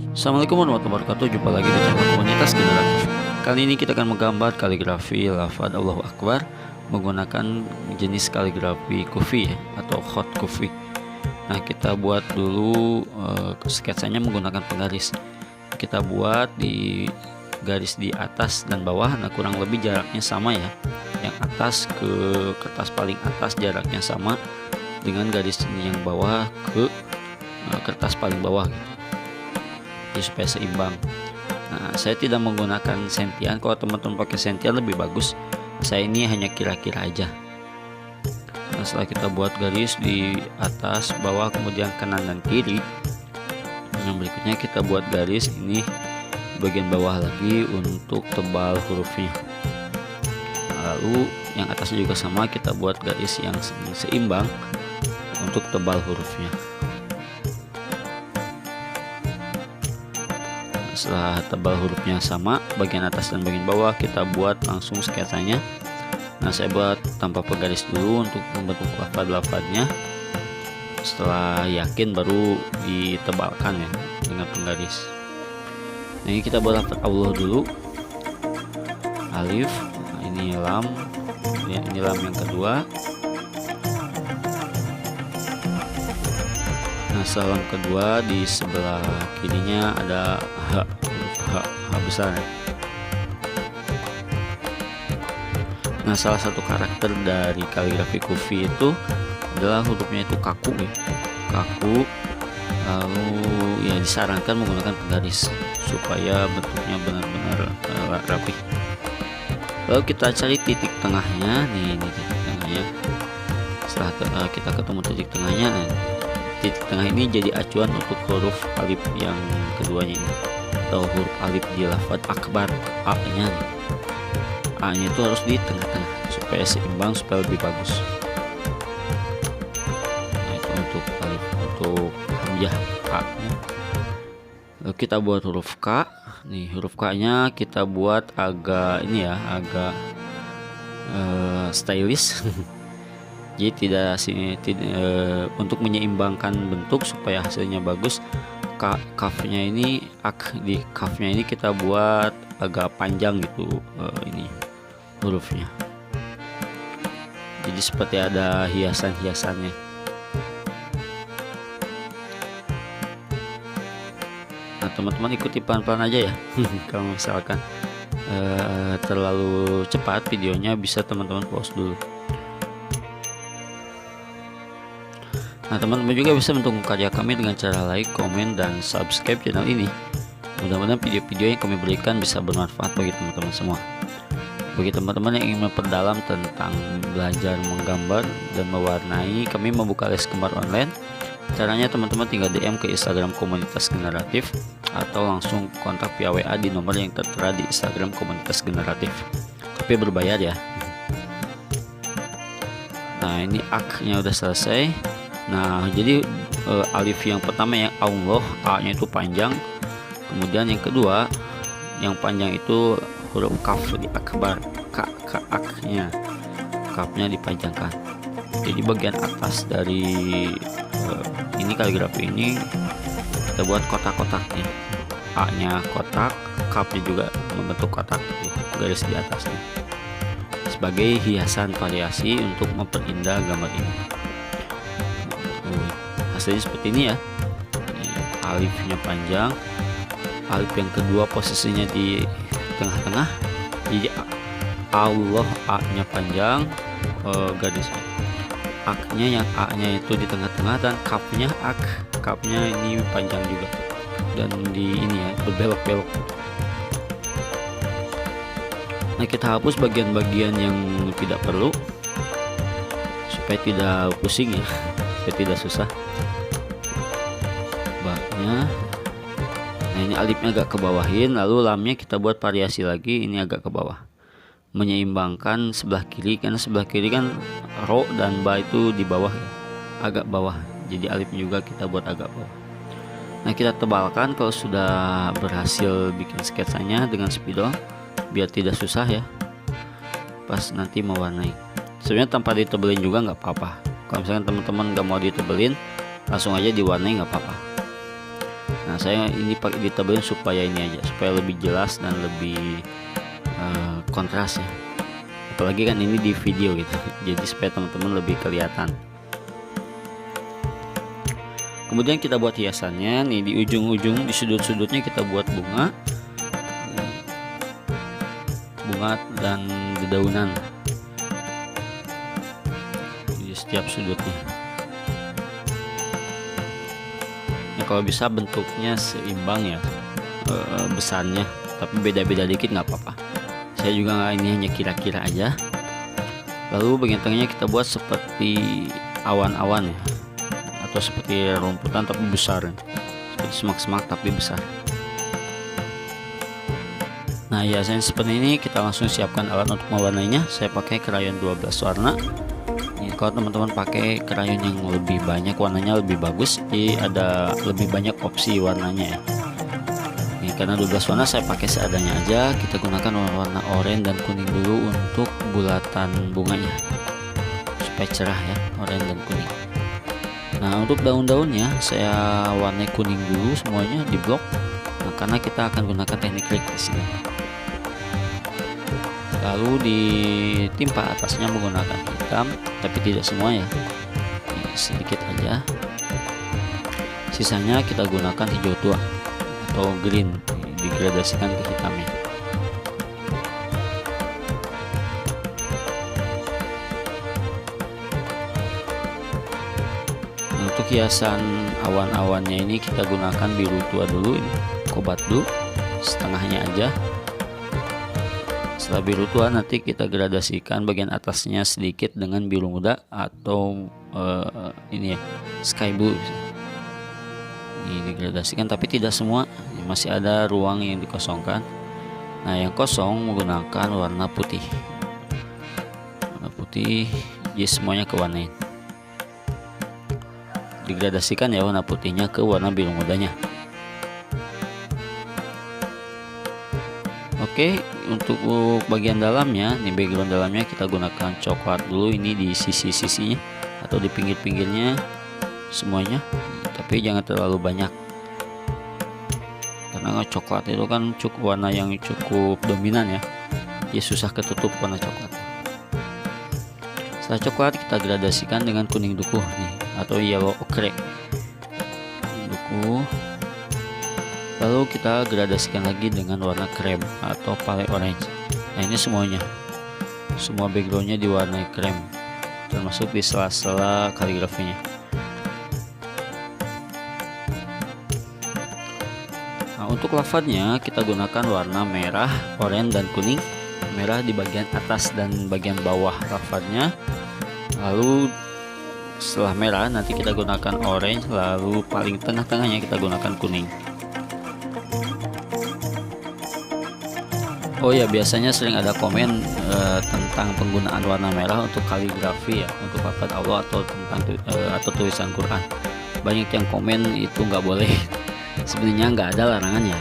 Assalamualaikum warahmatullahi wabarakatuh. Jumpa lagi di channel Komunitas Generatif. Kali ini kita akan menggambar kaligrafi lafaz Allahu Akbar menggunakan jenis kaligrafi kufi atau hot kufi. Nah, kita buat dulu sketsanya menggunakan penggaris. Kita buat di garis di atas dan bawah. Nah, kurang lebih jaraknya sama ya. Yang atas ke kertas paling atas jaraknya sama dengan garis ini yang bawah ke kertas paling bawah gitu. Jadi supaya seimbang. Nah, saya tidak menggunakan sentian. Kalau teman-teman pakai sentian lebih bagus. Saya ini hanya kira-kira aja. Nah, setelah kita buat garis di atas, bawah, kemudian kanan dan kiri, yang berikutnya kita buat garis ini bagian bawah lagi untuk tebal hurufnya. Lalu yang atasnya juga sama, kita buat garis yang seimbang untuk tebal hurufnya. Setelah tebal hurufnya sama, bagian atas dan bagian bawah, kita buat langsung sketsanya. Nah, saya buat tanpa penggaris dulu untuk membentuk lafaz-lafaznya. Setelah yakin baru ditebalkan ya dengan penggaris. Nah, ini kita buat lafaz Allah dulu. Alif, nah, ini lam, ini lam yang kedua. Nah, salam kedua di sebelah kirinya ada H, H besar. Nah, salah satu karakter dari kaligrafi kufi itu adalah hurufnya itu kaku ya. Kaku, lalu ya disarankan menggunakan penggaris supaya bentuknya benar-benar rapi. Lalu kita cari titik tengahnya, nih titik tengahnya. Setelah kita ketemu titik tengahnya, titik tengah ini jadi acuan untuk huruf alif yang keduanya ini, atau huruf alif di lafaz akbar. A nya nih, A nya itu harus di tengah-tengah supaya seimbang, supaya lebih bagus. Nah, itu untuk alif, untuk hamzah A nya. Lalu kita buat huruf K. Nih, huruf K nya kita buat agak ini ya, agak stylish. Jadi untuk menyeimbangkan bentuk supaya hasilnya bagus, kafnya ini di kafnya ini kita buat agak panjang gitu, ini hurufnya. Jadi seperti ada hiasan-hiasannya. Nah, teman-teman ikuti pelan-pelan aja ya. Kalau misalkan terlalu cepat videonya, bisa teman-teman pause dulu. Nah, teman-teman juga bisa mendukung karya kami dengan cara like, komen, dan subscribe channel ini. Mudah-mudahan video-video yang kami berikan bisa bermanfaat bagi teman-teman semua. Bagi teman-teman yang ingin memperdalam tentang belajar menggambar dan mewarnai, kami membuka les gambar online. Caranya teman-teman tinggal DM ke Instagram Komunitas Generatif atau langsung kontak via WA di nomor yang tertera di Instagram Komunitas Generatif. Tapi berbayar ya. Nah, ini ak-nya udah selesai. Nah, jadi alif yang pertama yang Allah, A-nya itu panjang. Kemudian yang kedua, yang panjang itu huruf kaf di akbar, ak-nya, kafnya dipanjangkan. Jadi bagian atas dari ini kaligrafi ini kita buat kotak-kotaknya. A-nya kotak, kafnya juga membentuk kotak, garis di atasnya. Sebagai hiasan variasi untuk memperindah gambar ini. Hasilnya seperti ini ya. Alifnya panjang, alif yang kedua posisinya di tengah-tengah, jadi Allah, A nya panjang, garisnya ak-nya, yang A nya itu di tengah-tengah, dan kafnya kafnya ini panjang juga, dan di ini ya berbelok-belok. Nah, kita hapus bagian-bagian yang tidak perlu supaya tidak pusing ya, supaya tidak susah. Baknya, nah ini alifnya agak ke bawahin, lalu lamnya kita buat variasi lagi, ini agak ke bawah, menyeimbangkan sebelah kiri, karena sebelah kiri kan ro dan ba itu di bawah ya, agak bawah, jadi alifnya juga kita buat agak bawah. Nah, kita tebalkan kalau sudah berhasil bikin sketsanya dengan spidol biar tidak susah ya pas nanti mewarnai. Sebenarnya tanpa ditebelin juga nggak apa-apa. Kalau misalkan teman-teman nggak mau ditebelin, langsung aja diwarnai nggak apa-apa. Nah, saya ini pakai ditebelin supaya ini aja, supaya lebih jelas dan lebih kontras ya. Apalagi kan ini di video gitu, jadi supaya teman-teman lebih kelihatan. Kemudian kita buat hiasannya nih, di ujung-ujung, di sudut-sudutnya kita buat bunga dan dedaunan di setiap sudutnya. Ya, kalau bisa bentuknya seimbang ya, besarnya, tapi beda-beda dikit nggak apa-apa. Saya juga nggak, ini hanya kira-kira aja. Lalu bagian tengahnya kita buat seperti awan-awan ya, atau seperti rumputan tapi besar, seperti semak-semak tapi besar. Nah, hiasan seperti ini kita langsung siapkan alat untuk mewarnainya. Saya pakai krayon 12 warna. Ini kalau teman-teman pakai krayon yang lebih banyak warnanya lebih bagus, jadi ada lebih banyak opsi warnanya ya. Ini karena 12 warna saya pakai seadanya aja. Kita gunakan warna oranye dan kuning dulu untuk bulatan bunganya supaya cerah ya, oranye dan kuning. Nah, untuk daun-daunnya saya warnai kuning dulu semuanya di blok. Nah, karena kita akan gunakan teknik klik di sini. Lalu ditimpa atasnya menggunakan hitam, tapi tidak semua ya, sedikit aja. Sisanya kita gunakan hijau tua atau green, digradasikan ke hitamnya. Untuk hiasan awan-awannya ini kita gunakan biru tua dulu, ini kobat blue setengahnya aja. Setelah biru tua nanti kita gradasikan bagian atasnya sedikit dengan biru muda atau ini ya, sky blue. Ini digradasikan tapi tidak semua, masih ada ruang yang dikosongkan. Nah, yang kosong menggunakan warna putih. Warna putih, jadi semuanya ke warnain. Digradasikan ya warna putihnya ke warna biru mudanya. Oke, untuk bagian dalamnya, nih background dalamnya kita gunakan coklat dulu, ini di sisi-sisinya atau di pinggir-pinggirnya semuanya, tapi jangan terlalu banyak karena coklat itu kan warna yang cukup dominan ya, dia susah ketutup warna coklat. Setelah coklat kita gradasikan dengan kuning duku nih, atau yellow ochre duku. Lalu kita gradasikan lagi dengan warna krem atau pale orange. Nah, ini semuanya, semua backgroundnya diwarnai krem, termasuk di sela-sela kaligrafinya. Nah, untuk lavanya kita gunakan warna merah, oranye dan kuning. Merah di bagian atas dan bagian bawah lavanya. Lalu setelah merah nanti kita gunakan orange, lalu paling tengah-tengahnya kita gunakan kuning. Oh ya, biasanya sering ada komen tentang penggunaan warna merah untuk kaligrafi ya, untuk lafaz Allah atau tentang atau tulisan Quran. Banyak yang komen itu nggak boleh. Sebenarnya nggak ada larangannya,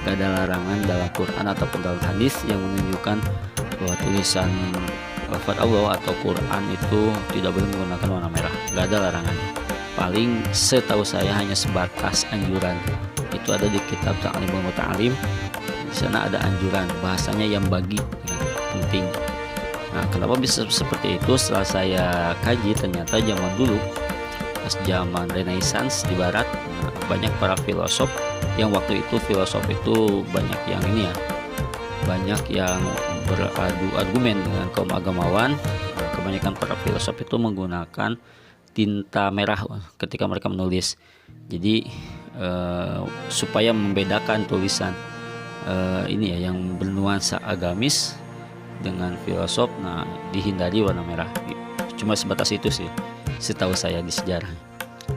nggak ada larangan dalam Quran ataupun dalam hadis yang menunjukkan bahwa tulisan lafaz Allah atau Quran itu tidak boleh menggunakan warna merah. Nggak ada larangan. Paling setahu saya hanya sebatas anjuran. Itu ada di kitab Ta'limul Muta'allim. Di sana ada anjuran, bahasanya yang bagi, penting. Nah, kenapa bisa seperti itu? Setelah saya kaji, ternyata zaman dulu, pas zaman Renaissance di Barat, banyak para filosof yang waktu itu filosof itu banyak yang ini ya, banyak yang beradu argumen dengan kaum agamawan. Nah, kebanyakan para filosof itu menggunakan tinta merah ketika mereka menulis. Jadi supaya membedakan tulisan ini ya yang bernuansa agamis dengan filosof, nah dihindari warna merah. Cuma sebatas itu sih setahu saya di sejarah.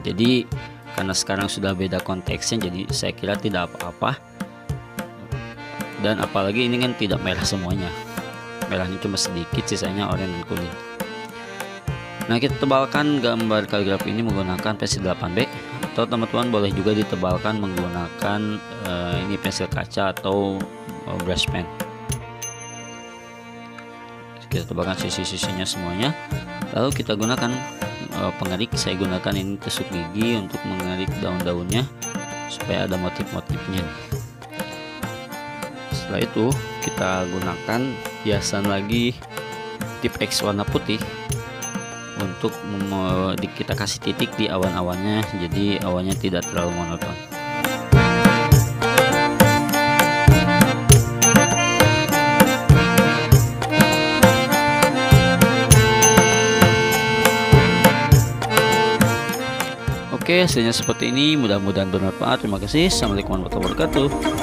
Jadi karena sekarang sudah beda konteksnya, jadi saya kira tidak apa-apa. Dan apalagi ini kan tidak merah semuanya, merahnya cuma sedikit, sisanya oranye dan kuning. Nah, kita tebalkan gambar kaligrafi ini menggunakan pensil 8B, atau teman-teman boleh juga ditebalkan menggunakan ini pensil kaca atau brush pen. Kita tebalkan sisi-sisinya semuanya. Lalu kita gunakan pengerik. Saya gunakan ini tusuk gigi untuk mengerik daun-daunnya. supaya ada motif-motifnya. Setelah itu kita gunakan hiasan lagi tip X warna putih untuk kita kasih titik di awan-awannya, jadi awannya tidak terlalu monoton. Oke, hasilnya seperti ini. Mudah-mudahan bermanfaat. Terima kasih. Assalamualaikum warahmatullahi wabarakatuh.